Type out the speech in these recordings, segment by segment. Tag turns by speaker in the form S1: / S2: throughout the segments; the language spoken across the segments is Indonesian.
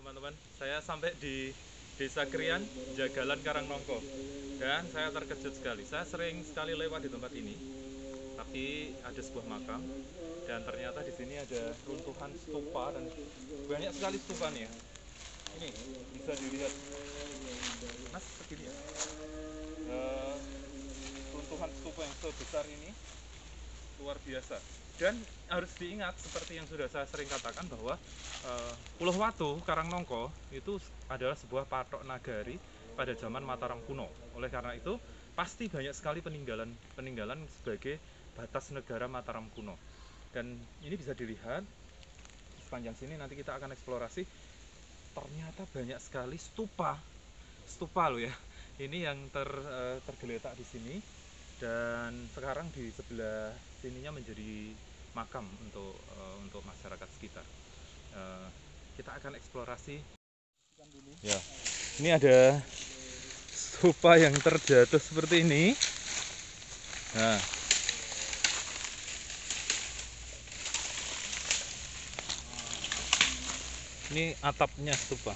S1: teman-teman, saya sampai di Desa Krian, Jagalan Karangnongko, dan saya terkejut sekali. Saya sering sekali lewat di tempat ini, tapi ada sebuah makam, dan ternyata di sini ada runtuhan stupa dan banyak sekali stupa nih ya. Ini bisa dilihat, mas segini ya. Runtuhan stupa yang sebesar ini luar biasa. Dan harus diingat seperti yang sudah saya sering katakan bahwa Pulau Watu Karangnongko itu adalah sebuah patok nagari pada zaman Mataram kuno. Oleh karena itu pasti banyak sekali peninggalan sebagai batas negara Mataram kuno. Dan ini bisa dilihat sepanjang sini, nanti kita akan eksplorasi. Ternyata banyak sekali stupa loh ya. Ini yang tergeletak di sini, dan sekarang di sebelah sininya menjadi makam untuk masyarakat sekitar. Kita akan eksplorasi. Ya, ini ada stupa yang terjatuh seperti ini. Nah, ini atapnya stupa.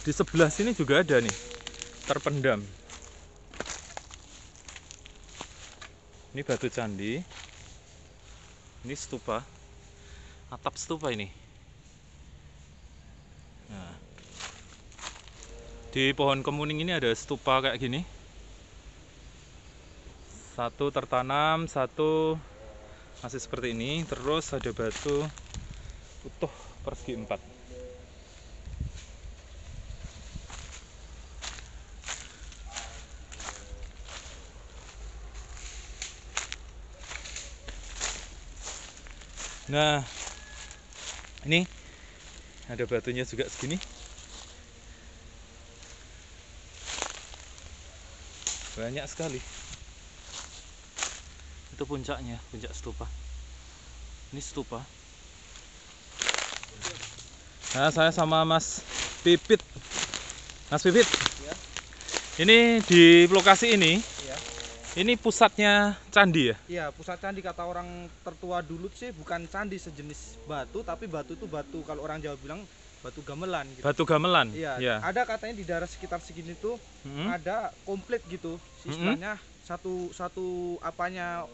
S1: Di sebelah sini juga ada nih, terpendam. Ini batu candi. Ini stupa, atap stupa ini. Nah, di pohon kemuning ini ada stupa kayak gini. Satu tertanam, satu masih seperti ini. Terus ada batu utuh persegi 4. Nah, ini ada batunya juga segini. Banyak sekali. Itu puncaknya, puncak stupa. Ini stupa. Nah, saya sama Mas Pipit. Mas Pipit.
S2: Ya.
S1: Ini di lokasi ini.
S2: Ya.
S1: Ini pusatnya candi ya?
S2: Iya, pusat candi. Kata orang tertua dulu sih bukan candi, sejenis batu, tapi batu itu batu, kalau orang Jawa bilang batu gamelan gitu.
S1: Batu gamelan.
S2: Iya.
S1: Ya.
S2: Ada katanya di daerah sekitar segini tuh ada komplit gitu. Istilahnya satu apanya,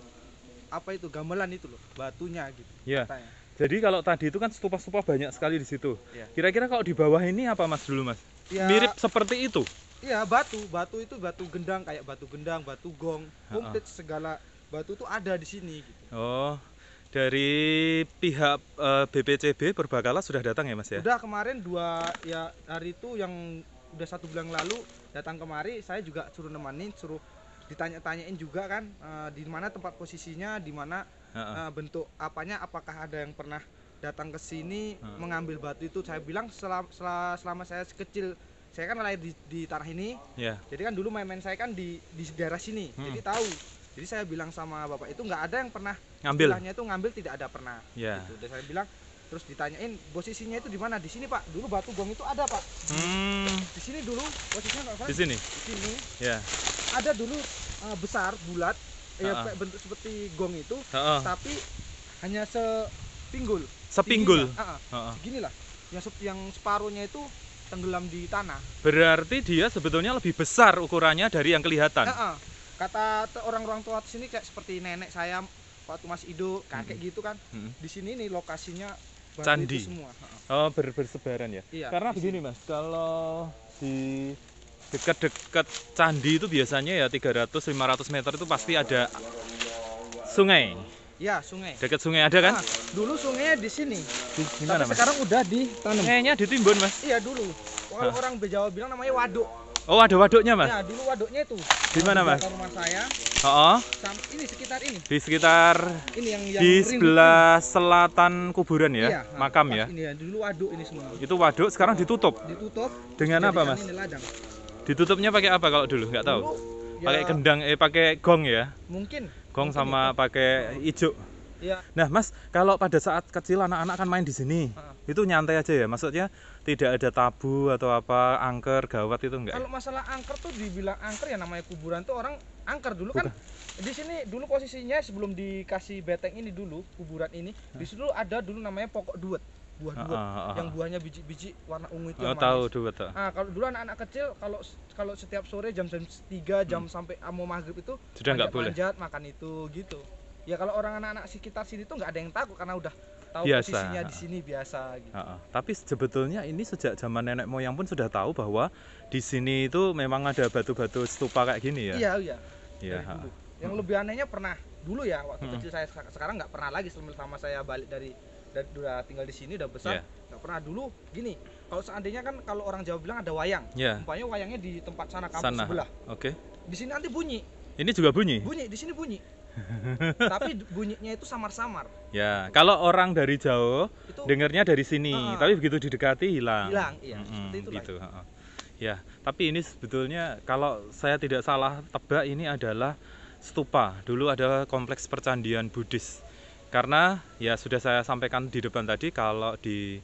S2: apa itu gamelan itu loh, batunya gitu.
S1: Ya.
S2: Katanya.
S1: Jadi kalau tadi itu kan stupa-stupa banyak sekali di situ.
S2: Ya.
S1: Kira-kira kalau di bawah ini apa Mas dulu Mas?
S2: Ya,
S1: Mirip seperti itu.
S2: Iya, batu itu batu gendang, kayak batu gendang, batu gong, komplit segala batu itu ada di sini gitu.
S1: Oh, dari pihak BPCB Purbakala sudah datang ya Mas ya?
S2: Udah kemarin ya hari itu yang udah 1 bulan lalu datang kemari, saya juga suruh nemenin, suruh ditanya-tanyain juga kan di mana tempat posisinya, di mana bentuk apanya, apakah ada yang pernah datang ke sini mengambil batu itu. Saya bilang selama saya kecil, saya kan lahir di tanah ini, jadi kan dulu main-main saya kan di daerah sini, jadi tahu. Jadi saya bilang sama bapak itu nggak ada yang pernah
S1: ngambil.
S2: Istilahnya itu ngambil, tidak ada pernah. Gitu. Dan saya bilang, terus ditanyain posisinya itu di mana? Di sini Pak. Dulu batu gong itu ada Pak. Di sini dulu posisinya Pak.
S1: Di sini.
S2: Di sini.
S1: Ya.
S2: Ada dulu besar bulat, ya bentuk seperti gong itu, tapi hanya sepinggul.
S1: Sepinggul.
S2: Segini lah. Yang separuhnya itu tenggelam di tanah.
S1: Berarti dia sebetulnya lebih besar ukurannya dari yang kelihatan.
S2: Kata orang-orang tua di sini kayak seperti nenek saya waktu Mas Ido, kakek gitu kan. Di sini nih lokasinya
S1: candi
S2: itu semua.
S1: Oh, bersebaran ya.
S2: Iya,
S1: karena begini Mas, kalau di dekat-dekat candi itu biasanya ya 300-500 meter itu pasti ada sungai.
S2: Ya, sungai.
S1: Dekat sungai ada kan?
S2: Dulu sungainya di sini.
S1: Di mana, Mas?
S2: Sekarang udah ditanam.
S1: Sungainya ditimbun, Mas?
S2: Iya, dulu. Kalau orang Jawa bilang namanya waduk.
S1: Oh, ada waduknya, Mas?
S2: Ya, dulu waduknya itu.
S1: Di mana, Mas?
S2: Di rumah saya. Ini sekitar ini.
S1: Di sekitar
S2: ini yang
S1: di sebelah selatan kuburan ya,
S2: iya,
S1: makam ya.
S2: Ini ya, dulu waduk ini semua.
S1: Itu waduk, sekarang ditutup.
S2: Ditutup.
S1: Dengan apa, Mas?
S2: Ini ladang.
S1: Ditutupnya pakai apa kalau dulu? Nggak tahu.
S2: Ya,
S1: pakai gendang, pakai gong ya?
S2: Mungkin.
S1: Gong sama pakai ijuk.
S2: Ya.
S1: Nah, Mas, kalau pada saat kecil anak-anak kan main di sini, itu nyantai aja ya? Maksudnya tidak ada tabu atau apa, angker, gawat itu enggak?
S2: Kalau masalah angker tuh dibilang angker ya, namanya kuburan tuh orang angker dulu. Bukan. Kan di sini dulu posisinya sebelum dikasih beteng ini dulu, kuburan ini, di situ ada dulu namanya pokok duet. buah duet. Yang buahnya biji-biji warna ungu itu yang
S1: tahu
S2: manis.
S1: duet.
S2: Nah, kalau dulu anak-anak kecil kalau setiap sore jam 3 jam sampai mau maghrib itu
S1: sudah nggak boleh
S2: manjat makan itu gitu. Ya kalau orang anak-anak sekitar sini tuh nggak ada yang takut karena udah tahu
S1: biasa.
S2: Posisinya di sini biasa gitu.
S1: Tapi sebetulnya ini sejak zaman nenek moyang pun sudah tahu bahwa di sini itu memang ada batu-batu stupa kayak gini ya.
S2: Iya. Dulu. Yang lebih anehnya pernah dulu ya waktu kecil saya, sekarang nggak pernah lagi selama saya balik dari udah tinggal di sini udah besar, nggak pernah. Dulu gini, kalau seandainya kan kalau orang Jawa bilang ada wayang, umpamanya wayangnya di tempat sana kampung sebelah. Di sini nanti bunyi.
S1: Ini juga bunyi?
S2: Bunyi, di sini bunyi. Tapi bunyinya itu samar-samar.
S1: Ya, kalau orang dari jauh itu, dengarnya dari sini, tapi begitu didekati hilang.
S2: Iya, seperti itu
S1: gitu. Ya, tapi ini sebetulnya kalau saya tidak salah tebak ini adalah stupa. Dulu ada kompleks percandian Buddhis. Karena ya sudah saya sampaikan di depan tadi kalau di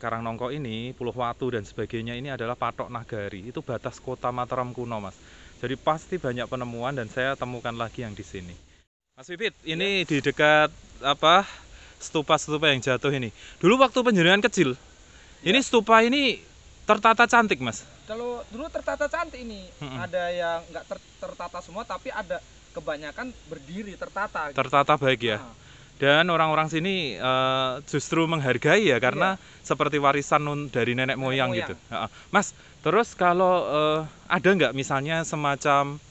S1: Karangnongko ini, Pulau Watu dan sebagainya ini adalah patok nagari. Itu batas kota Mataram kuno, Mas. Jadi pasti banyak penemuan dan saya temukan lagi yang di sini. Mas Pipit, ini di dekat apa stupa-stupa yang jatuh ini. Dulu waktu penjenengan kecil, ini stupa ini tertata cantik, Mas.
S2: Kalau dulu tertata cantik ini, ada yang nggak tertata semua, tapi ada kebanyakan berdiri tertata.
S1: Tertata baik ya. Dan orang-orang sini justru menghargai ya karena seperti warisan dari nenek moyang gitu. Mas, terus kalau ada nggak misalnya semacam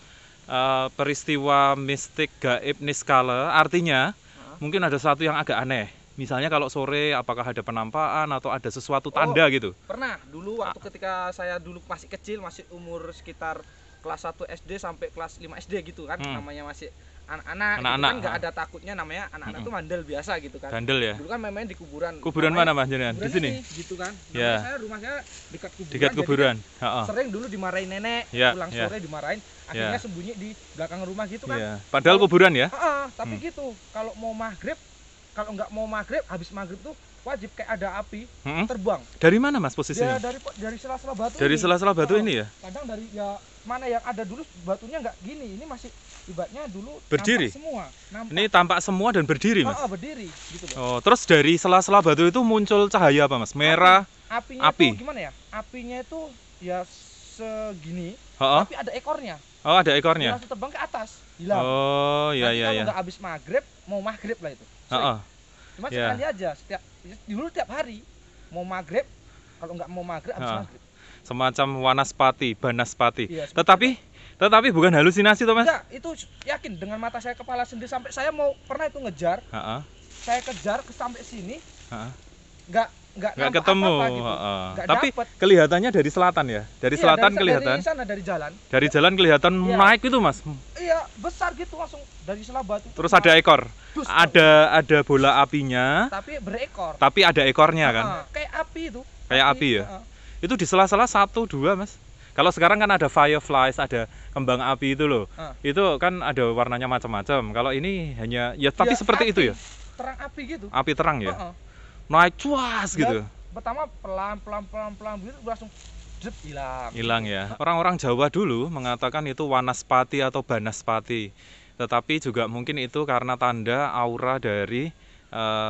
S1: peristiwa mistik gaib niskala, artinya mungkin ada sesuatu yang agak aneh. Misalnya kalau sore apakah ada penampakan atau ada sesuatu tanda gitu?
S2: Pernah, dulu waktu ketika saya dulu masih kecil, masih umur sekitar kelas 1 SD sampai kelas 5 SD gitu kan, namanya masih anak-anak gitu kan, nggak ada takutnya, namanya anak-anak tuh mandel biasa gitu kan.
S1: Bandel ya?
S2: Dulu kan main-main di kuburan.
S1: Kuburan mana Mas jenengan? Di sini?
S2: Gitu kan.
S1: Ya.
S2: Rumah saya dekat kuburan.
S1: Dekat kuburan.
S2: Sering dulu dimarahin nenek, pulang sore dimarahin, akhirnya sembunyi di belakang rumah gitu kan.
S1: Padahal kuburan ya?
S2: Tapi gitu, kalau mau maghrib, kalau nggak mau maghrib, habis maghrib tuh wajib kayak ada api terbang.
S1: Dari mana Mas posisinya?
S2: Dari sela-sela batu.
S1: Dari sela-sela batu ini ya?
S2: Kadang dari mana yang ada dulu batunya nggak gini, ini masih ibaratnya dulu
S1: berdiri
S2: nampak semua.
S1: Ini tampak semua dan berdiri, Mas.
S2: Berdiri gitu loh.
S1: Oh, terus dari sela-sela batu itu muncul cahaya apa, Mas? Merah.
S2: Api. Gimana ya? Apinya itu ya segini, tapi ada ekornya.
S1: Oh, ada ekornya.
S2: Langsung terbang ke atas, hilang.
S1: Oh, iya.
S2: Kalau nggak habis maghrib, mau maghrib lah itu. Cuma sekali aja, dulu tiap hari mau maghrib, kalau nggak mau maghrib habis maghrib.
S1: Semacam wanaspati, banaspati. Tetapi bukan halusinasi toh Mas?
S2: Enggak, itu yakin dengan mata saya kepala sendiri, sampai saya mau pernah itu ngejar. Saya kejar sampai sini. Nggak
S1: ketemu.
S2: Apa-apa gitu.
S1: Tapi dapet. Kelihatannya dari selatan ya? Dari selatan kelihatan.
S2: Dari sana, dari jalan.
S1: Dari jalan kelihatan naik itu Mas.
S2: Iya, besar gitu langsung dari sela batu.
S1: Terus ada ekor. Ada bola apinya.
S2: Tapi berekor.
S1: Tapi ada ekornya kan?
S2: Kayak api itu.
S1: Kayak api ya? Itu di sela-sela 1, 2 Mas. Kalau sekarang kan ada fireflies, ada kembang api itu loh. Itu kan ada warnanya macam-macam. Kalau ini hanya tapi seperti
S2: api,
S1: itu ya.
S2: Terang api gitu.
S1: Api terang ya. Naik cuas gitu.
S2: Pertama pelan gitu langsung hilang.
S1: Hilang ya. Orang-orang Jawa dulu mengatakan itu wanaspati atau banaspati. Tetapi juga mungkin itu karena tanda aura dari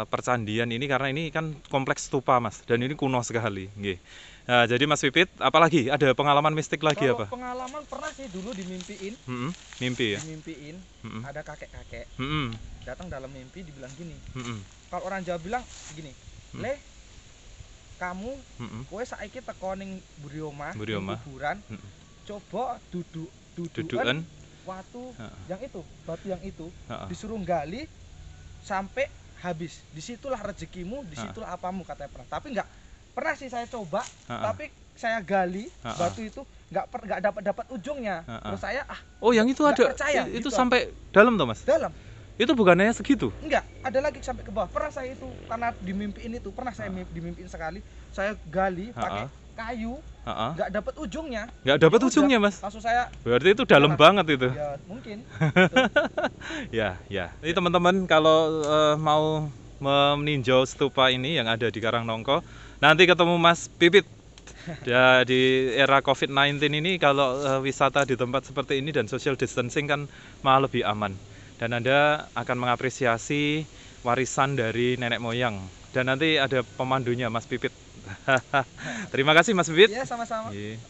S1: percandian ini, karena ini kan kompleks stupa Mas, dan ini kuno sekali. Nggih. Nah, jadi Mas Pipit, apalagi ada pengalaman mistik lagi?
S2: Kalau
S1: apa?
S2: Pengalaman pernah sih dulu dimimpiin.
S1: Mimpi ya?
S2: Dimimpiin, ada kakek-kakek datang dalam mimpi, dibilang gini. Kalau orang Jawa bilang gini, Le, kamu, kowe saiki teko ning Burioma, kuburan, coba dudukan watu yang itu, batu yang itu, disuruh gali sampai habis. Disitulah rezekimu, disitulah apamu, katanya pernah. Tapi nggak pernah sih saya coba, tapi saya gali batu itu nggak dapat ujungnya. Terus saya
S1: yang itu ada
S2: percaya,
S1: itu
S2: gitu
S1: sampai dalam toh Mas?
S2: Dalam.
S1: Itu bukannya segitu?
S2: Enggak, ada lagi sampai ke bawah. Pernah saya itu karena dimimpiin itu, pernah saya dimimpiin sekali. Saya gali pakai kayu, nggak dapat ujungnya. Nggak
S1: dapat ujungnya Mas?
S2: Langsung saya.
S1: Berarti itu dalam banget itu.
S2: Ya mungkin.
S1: Ya. Jadi teman-teman kalau mau meninjau stupa ini yang ada di Karangnongko, nanti ketemu Mas Pipit. Ya, di era COVID-19 ini kalau wisata di tempat seperti ini dan social distancing kan malah lebih aman. Dan Anda akan mengapresiasi warisan dari nenek moyang Dan nanti ada pemandunya Mas Pipit. Terima kasih Mas Pipit.
S2: Iya, sama-sama.
S1: Iya.